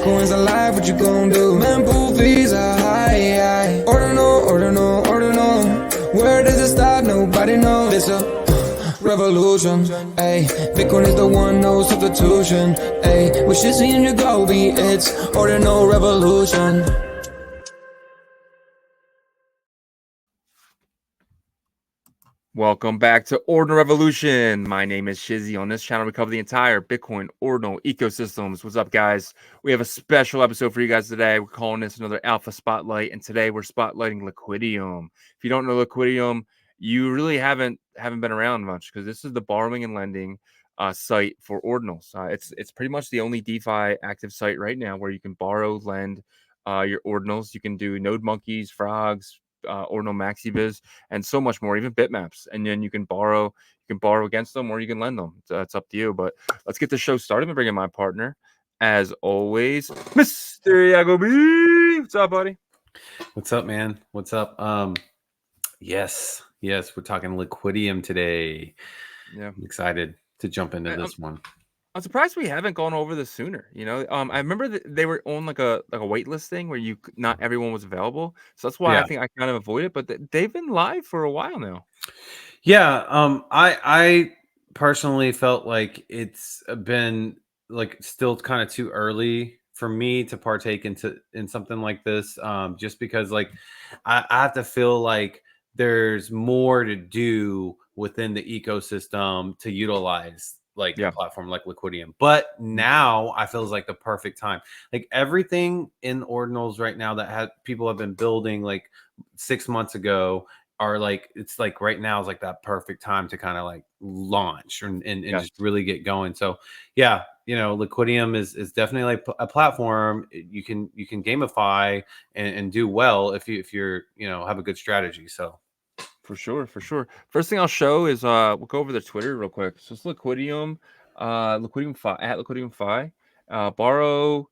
Bitcoin's alive, what you gon' do? Mempool fees are high. Ordinal. Where does it start? Nobody knows. It's a revolution. Ay, Bitcoin is the one, no substitution. Ay, with Shizzy and your Gobi, it's Ordinal Revolution. Welcome back to Ordinal Revolution. My name is Shizzy. On this channel, we cover the entire Bitcoin Ordinal ecosystems. What's up, guys? We have a special episode for you guys today. We're calling this another Alpha Spotlight, and today we're spotlighting Liquidium. If you don't know Liquidium, you really haven't been around much, because this is the borrowing and lending site for Ordinals. It's pretty much the only DeFi active site right now where you can borrow, lend your Ordinals. You can do node monkeys, frogs, Ordinal MaxiViz, and so much more, even bitmaps. And then you can borrow against them, or you can lend them. So it's up to you. But let's get the show started. I'm bringing my partner, as always, Mr. Iago B. What's up, buddy? What's up, man? What's up? Yes, we're talking Liquidium today. Yeah, I'm excited to jump into this one. I'm surprised we haven't gone over this sooner. I remember that they were on like a waitlist thing where not everyone was available. So that's why I think I kind of avoided. But they've been live for a while now. Yeah. I personally felt like it's been like still kind of too early for me to partake in something like this. Just because like I have to feel like there's more to do within the ecosystem to utilize like a platform like Liquidium. But now I feels like the perfect time. Like everything in Ordinals right now that people have been building like 6 months ago are like, it's like right now is like that perfect time to kind of like launch and just really get going. So yeah, Liquidium is definitely like a platform you can gamify and do well if you're have a good strategy. So For sure. First thing I'll show is we'll go over the Twitter real quick. So it's Liquidium, Liquidium at Liquidium Fi. Borrow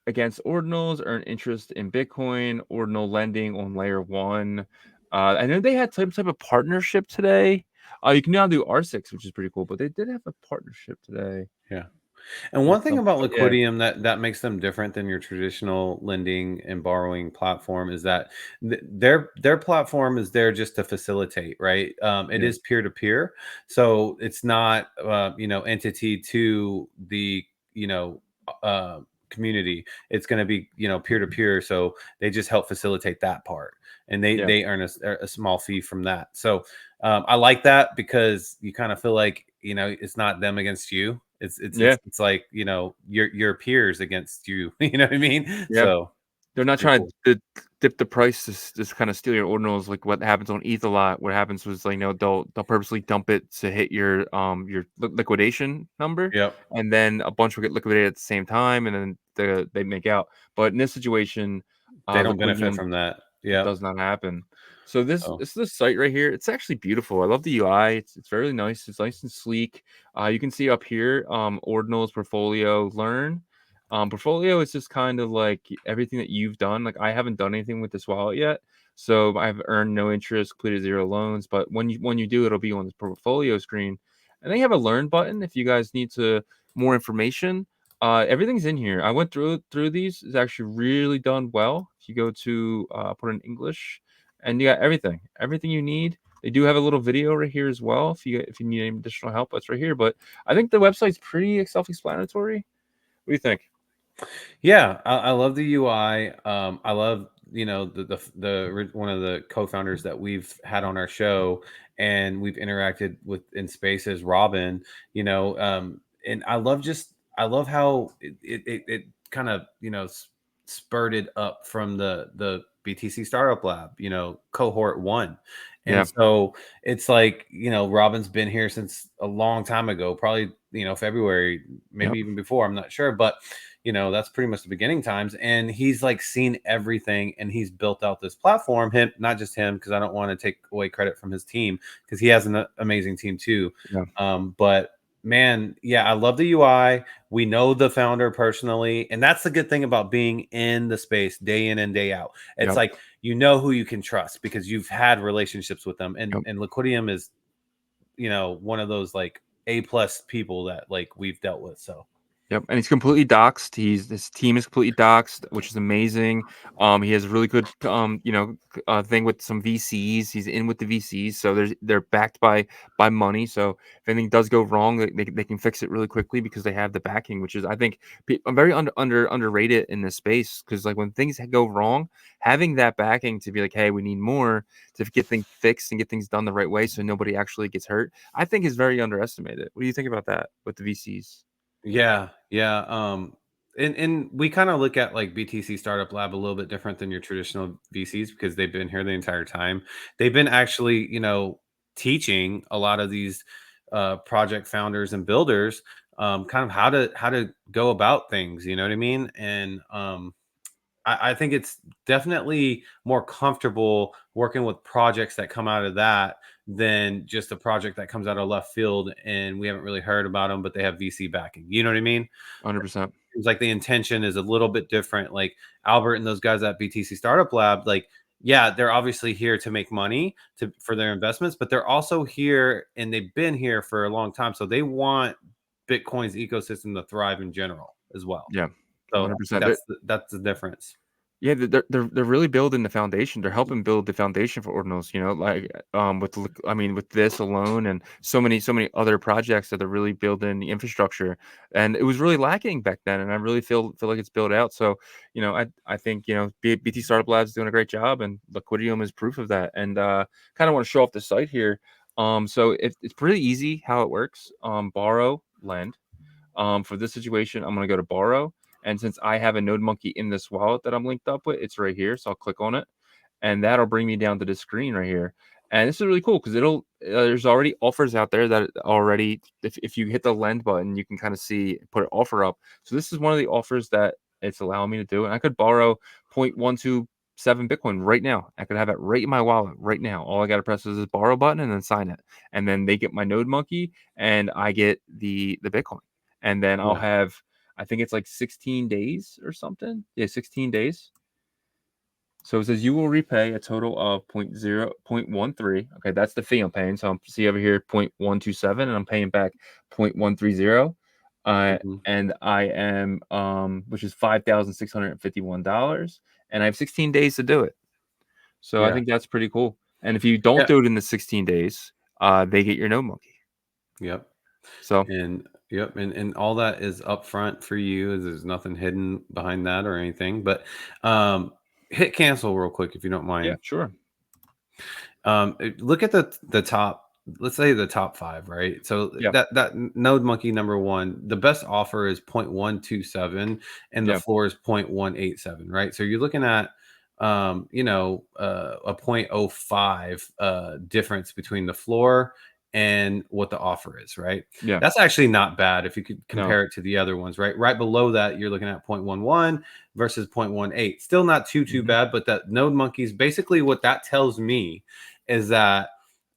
against Ordinals, earn interest in Bitcoin, Ordinal lending on layer 1. I know they had some type of partnership today. You can now do R6, which is pretty cool, but they did have a partnership today. Yeah. And one thing about Liquidium that makes them different than your traditional lending and borrowing platform is that their platform is there just to facilitate, right? It is peer-to-peer. So it's not, entity to the, community. It's going to be, peer-to-peer. So they just help facilitate that part. And they earn a small fee from that. So I like that, because you kind of feel like, it's not them against you. It's like, your peers against you. You know what I mean? Yeah. So they're not trying to dip the price to just kind of steal your Ordinals, like what happens on ETH a lot. What happens was, like, they'll purposely dump it to hit your liquidation number. Yep. And then a bunch will get liquidated at the same time, and then they make out. But in this situation, they don't benefit from that. Yeah, it does not happen. So this is the site right here. It's actually beautiful. I love the UI. It's very nice. It's nice and sleek. You can see up here, Ordinals, portfolio, learn. Portfolio is just kind of like everything that you've done. Like, I haven't done anything with this wallet yet, so I've earned no interest, completed 0 loans. But when you do, it'll be on the portfolio screen, and they have a learn button if you guys need more information. Everything's in here. I went through these. It's actually really done well. If you go to put in English, and you got everything you need. They do have a little video right here as well. If you need any additional help, that's right here. But I think the website's pretty self-explanatory. What do you think? Yeah, I love the UI. I love, the one of the co-founders that we've had on our show and we've interacted with in spaces, Robin, and I love how it kind of, spurted up from the BTC Startup Lab, cohort 1. And so it's like, Robin's been here since a long time ago, probably, February, maybe even before, I'm not sure. But, that's pretty much the beginning times. And he's like seen everything and he's built out this platform. Not just him, because I don't want to take away credit from his team, because he has an amazing team too. But man, I love the UI. We know the founder personally, and that's the good thing about being in the space day in and day out. It's like, who you can trust because you've had relationships with them, and Liquidium is, one of those like A+ people that like we've dealt with. So Yep, and he's completely doxxed. His team is completely doxxed, which is amazing. He has a really good thing with some VCs. He's in with the VCs, so they're backed by money. So if anything does go wrong, they can fix it really quickly because they have the backing, which is I think very underrated in this space. Because like when things go wrong, having that backing to be like, hey, we need more to get things fixed and get things done the right way, so nobody actually gets hurt, I think is very underestimated. What do you think about that with the VCs? Yeah, yeah. And we kind of look at like BTC Startup Lab a little bit different than your traditional VCs because they've been here the entire time. They've been actually, teaching a lot of these project founders and builders kind of how to go about things. You know what I mean? And I think it's definitely more comfortable working with projects that come out of that than just a project that comes out of left field and we haven't really heard about them, but they have VC backing. You know what I mean? 100%. Seems like the intention is a little bit different. Like Albert and those guys at BTC Startup Lab, like, yeah, they're obviously here to make money for their investments, but they're also here and they've been here for a long time. So they want Bitcoin's ecosystem to thrive in general as well. Yeah, So 100%. that's the difference. Yeah, they're really building the foundation. They're helping build the foundation for Ordinals. Like with this alone, and so many other projects that are really building the infrastructure. And it was really lacking back then, and I really feel like it's built out. So I think BT Startup Labs is doing a great job, and Liquidium is proof of that. And kind of want to show off the site here. So it's pretty easy how it works. Borrow, lend. For this situation, I'm going to go to borrow. And since I have a Node Monkey in this wallet that I'm linked up with, it's right here. So I'll click on it and that'll bring me down to this screen right here. And this is really cool because there's already offers out there that already, if you hit the lend button, you can kind of see, put an offer up. So this is one of the offers that it's allowing me to do. And I could borrow 0.127 Bitcoin right now. I could have it right in my wallet right now. All I got to press is this borrow button and then sign it. And then they get my Node Monkey and I get the Bitcoin. And then I'll Yeah. have, I think it's like 16 days or something. Yeah, 16 days. So it says you will repay a total of 0.13. Okay, that's the fee I'm paying. So I'm see over here 0.127 and I'm paying back 0.130. Mhm. And I am which is $5,651. And I have 16 days to do it. So I Yeah. think that's pretty cool. And if you don't Yeah. do it in the 16 days, they get your Node Monkey. Yep. So And all that is upfront for you. There's nothing hidden behind that or anything. But hit cancel real quick if you don't yeah, mind. sure. Look at the top. Let's say the top 5, right? So Yeah. that Node Monkey number 1, the best offer is 0.127 and the Yeah. floor is 0.187, right? So you're looking at a 0.05 difference between the floor and what the offer is, right? Yeah. That's actually not bad if you could No. compare it to the other ones, right? Right below that, you're looking at 0.11 versus 0.18. Still not too Mhm. bad, but that Node Monkeys, basically what that tells me is that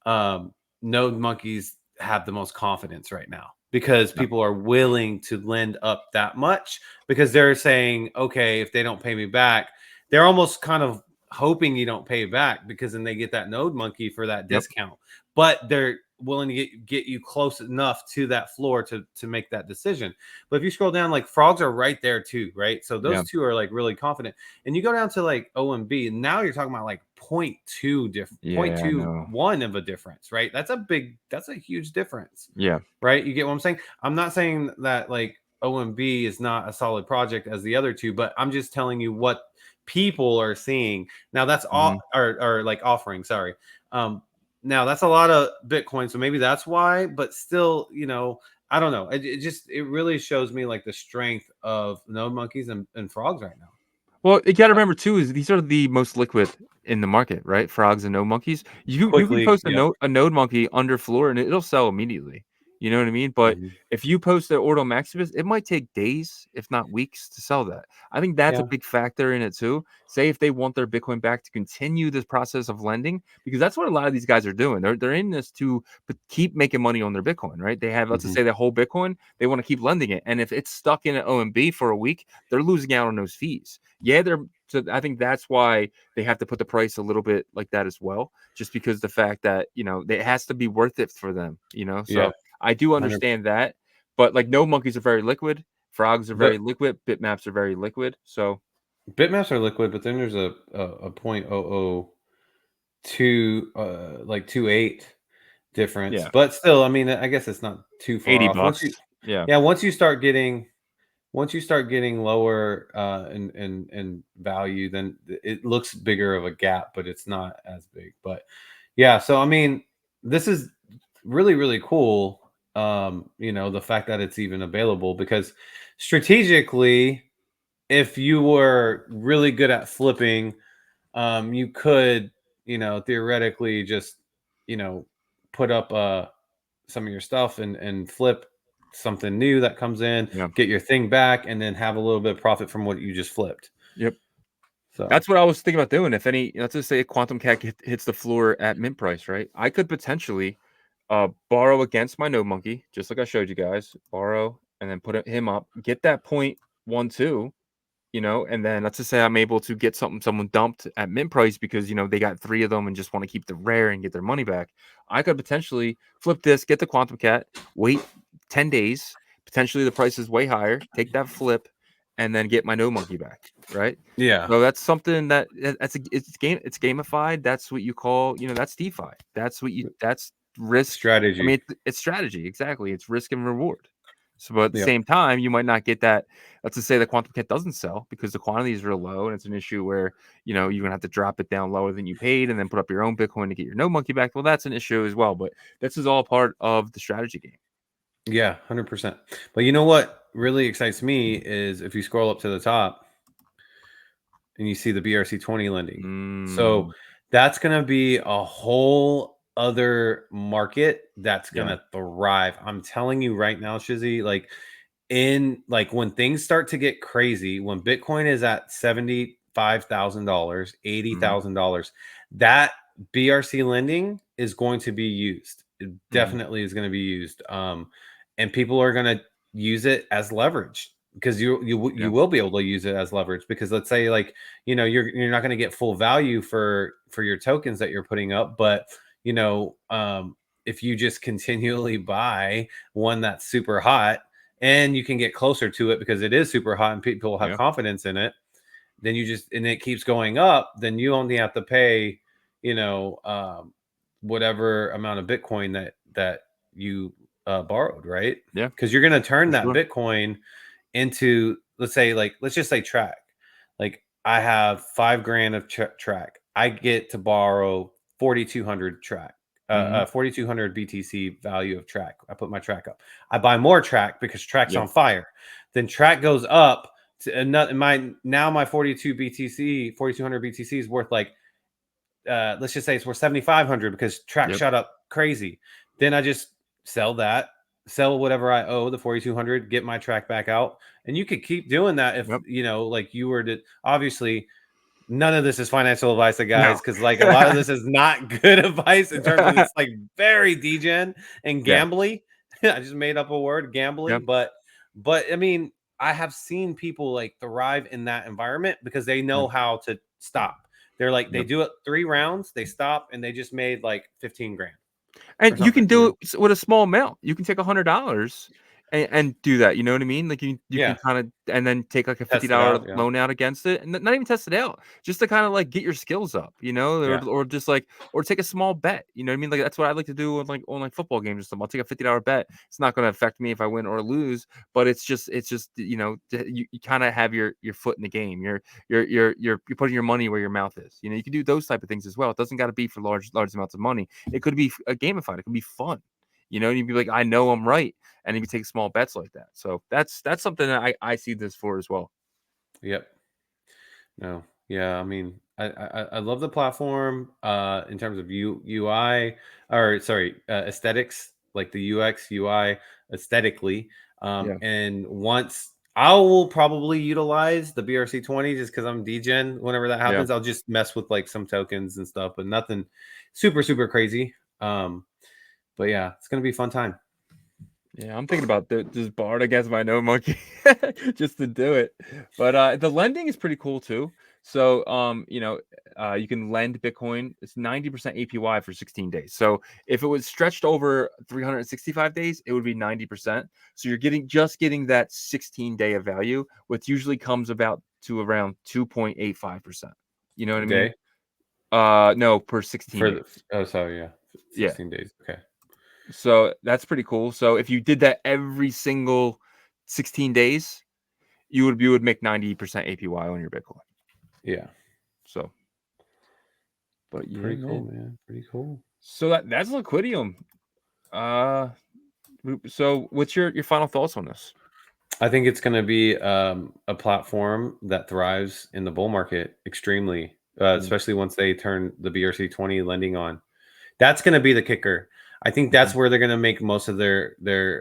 Node Monkeys have the most confidence right now because Yeah. people are willing to lend up that much because they're saying, okay, if they don't pay me back, they're almost kind of hoping you don't pay back because then they get that Node Monkey for that Yep. discount. But they're willing to get you close enough to that floor to make that decision. But if you scroll down, like frogs are right there too, right? So those Yeah. two are like really confident. And you go down to like OMB, and now you're talking about like 0.2 Yeah, I know. 0.21 of a difference, right? That's a huge difference, Yeah. right? You get what I'm saying? I'm not saying that like OMB is not a solid project as the other two, but I'm just telling you what people are seeing. Now that's all Mhm. or like offering, sorry. Now that's a lot of Bitcoin, so maybe that's why, but still, I don't know. It really shows me like the strength of Node Monkeys and frogs right now. Well, you gotta remember too is these are the most liquid in the market, right? Frogs and node monkeys. You can Quickly, post yep. a node monkey under floor and it'll sell immediately. You know what I mean? But Mhm. if you post an Ordinal Maximus, it might take days, if not weeks, to sell that. I think that's a Yeah. big factor in it too. Say if they want their Bitcoin back to continue this process of lending, because that's what a lot of these guys are doing. They're in this to keep making money on their Bitcoin, right? They have, let's just Mhm. say, the whole Bitcoin. They want to keep lending it, and if it's stuck in an OMB for a week, they're losing out on those fees. Yeah, so I think that's why they have to put the price a little bit like that as well, just because the fact that it has to be worth it for them. Yeah. So I do 100. understand that, but like no monkeys are very liquid. Frogs are very liquid. Bitmaps are very liquid. So bitmaps are liquid, but then there's a 0.002 like 28 difference. yeah, But still, I mean, I guess it's not too far off. $80. Yeah. Once you start getting lower in value, then it looks bigger of a gap, but it's not as big. But yeah, so I mean, this is really, really cool. The fact that it's even available, because strategically, if you were really good at flipping, you could, theoretically just, put up some of your stuff and flip something new that comes in, Yeah. get your thing back, and then have a little bit of profit from what you just flipped. Yep. So That's what I was thinking about doing. If any, let's just say a Quantum Cat hits the floor at mint price, right? I could potentially borrow against my Node Monkey, just like I showed you guys, borrow and then put him up, get that 0.12, and then let's just say I'm able to get someone dumped at mint price because, they got 3 of them and just want to keep the rare and get their money back. I could potentially flip this, get the Quantum Cat, wait 10 days, potentially the price is way higher, take that flip, and then get my Node Monkey back, right? yeah, So that's something it's gamified. That's what you call, that's DeFi. That's risk. strategy. I mean, it's strategy. Exactly. It's risk and reward. So, but at the Yep. same time, you might not get that. Let's just say the Quantum Cat doesn't sell because the quantity is real low, and it's an issue where you're gonna have to drop it down lower than you paid, and then put up your own Bitcoin to get your Node Monkey back. Well, that's an issue as well. But this is all part of the strategy game. Yeah, 100%. But you know what really excites me is if you scroll up to the top and you see the BRC20 lending. So that's going to be a whole other market that's going to thrive. I'm telling you right now, Shizzy, like when things start to get crazy, when Bitcoin is at $75,000, $80,000, that BRC lending is going to be used. It definitely is going to be used. And people are going to use it as leverage, because you will be able to use it as leverage, because let's say, like, you're not going to get full value for your tokens that you're putting up, but if you just continually buy one that's super hot, and you can get closer to it because it is super hot and people have confidence in it, then and it keeps going up, then you only have to pay whatever amount of Bitcoin that you borrowed, right? Yeah. Because you're going to turn that Bitcoin into, let's just say track. Like, I have $5,000 of track. I get to borrow 4,200 track. 4,200 BTC value of track. I put my track up. I buy more track because track's on fire. Then track goes up to another. My 4,200 BTC is worth, like, let's just say it's worth 7,500 because track shot up crazy. Then I just sell whatever I owe, the 4,200, get my track back out, and you could keep doing that if like you were to. Obviously, none of this is financial advice, guys, because like a lot of this is not good advice in terms of, it's like very degen and gambly. I just made up a word, gambly. But I mean, I have seen people like thrive in that environment because they know how to stop. They're like, they do it 3 rounds, they stop, and they just made like 15 grand. And you can do it with a small amount. You can take $100 and do that. You know what I mean? Like you can kind of, and then take like a $50 loan out against it, and not even test it out, just to kind of like get your skills up, or just like, or take a small bet. You know what I mean? Like that's what I like to do on like football games or something. I'll take a $50 bet. It's not going to affect me if I win or lose, but it's just you kind of have your foot in the game. You're putting your money where your mouth is. You can do those type of things as well. It doesn't got to be for large amounts of money. It could be a gamified. It can be fun. And you'd be like, I know I'm right. And you can take small bets like that. So that's something that I see this for as well. Yep. No. Yeah. I mean, I love the platform in terms of UI, or sorry, aesthetics, like the UX, UI aesthetically. And once I will probably utilize the BRC20 just because I'm degen. Whenever that happens, I'll just mess with like some tokens and stuff, but nothing super, super crazy. But yeah, it's going to be a fun time. Yeah, I'm thinking about just borrowed against my Node Monkey just to do it. But the lending is pretty cool too. So, you can lend Bitcoin. It's 90% APY for 16 days. So if it was stretched over 365 days, it would be 90%. So you're getting that 16-day of value, which usually comes about to around 2.85%. You know what I mean? No, per 16 days. Sorry, yeah. 16 days. Okay. So that's pretty cool. So if you did that every single 16 days, you would make 90% APY on your Bitcoin. Yeah. So, but yeah, pretty cool, man. Pretty cool. So that's Liquidium. So what's your final thoughts on this? I think it's going to be a platform that thrives in the bull market extremely, especially once they turn the BRC20 lending on. That's going to be the kicker. I think that's where they're going to make most of their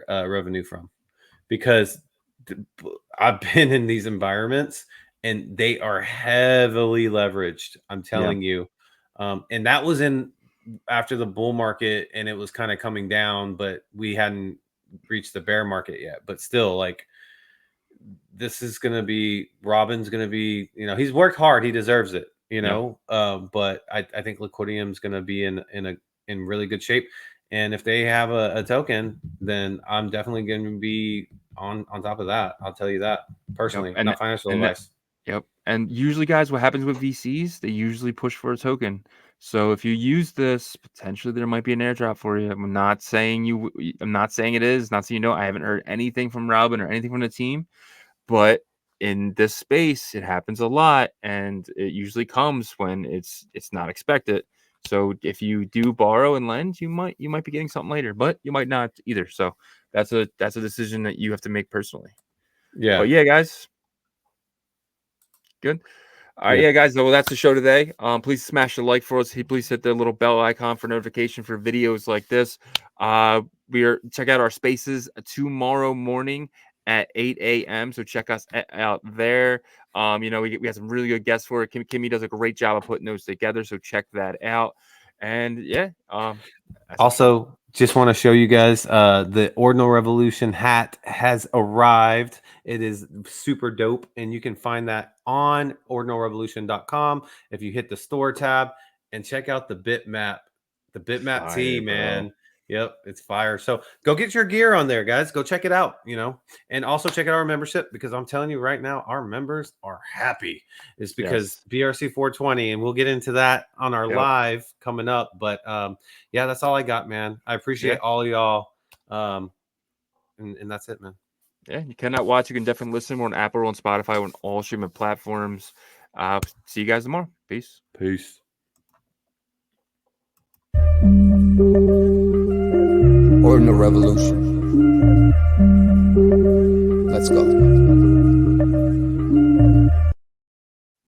revenue from, because I've been in these environments and they are heavily leveraged. I'm telling you. And that was after the bull market, and it was kind of coming down, but we hadn't reached the bear market yet. But still, like, this is going to be, Robin's going to be, he's worked hard. He deserves it, but I think Liquidium's going to be in really good shape. And if they have a token, then I'm definitely going to be on top of that. I'll tell you that personally, and not financial advice. Yep. And usually, guys, what happens with VCs, they usually push for a token. So if you use this, potentially there might be an airdrop for you. I'm not saying it is, not saying I haven't heard anything from Robin or anything from the team, but in this space, it happens a lot, and it usually comes when it's not expected. So if you do borrow and lend, you might be getting something later, but you might not either. So that's a decision that you have to make personally. Yeah. But yeah, guys. Good. All right, yeah, guys. Well, that's the show today. Please smash the like for us. Please hit the little bell icon for notification for videos like this. Check out our spaces tomorrow morning at 8 a.m. So check us out there. We have some really good guests for it. Kimmy does a great job of putting those together. So check that out. And yeah. Also, just want to show you guys the Ordinal Revolution hat has arrived. It is super dope, and you can find that on ordinalrevolution.com. If you hit the store tab and check out the bitmap tee, man. Bro. Yep, it's fire. So go get your gear on there, guys. Go check it out, and also check out our membership, because I'm telling you right now, our members are happy. It's because BRC 420, and we'll get into that on our live coming up. But yeah, that's all I got, man. I appreciate all y'all. And that's it, man. Yeah, you cannot watch. You can definitely listen. We're on Apple, on Spotify, on all streaming platforms. See you guys tomorrow. Peace. Peace. Ordinal Revolution. Let's go.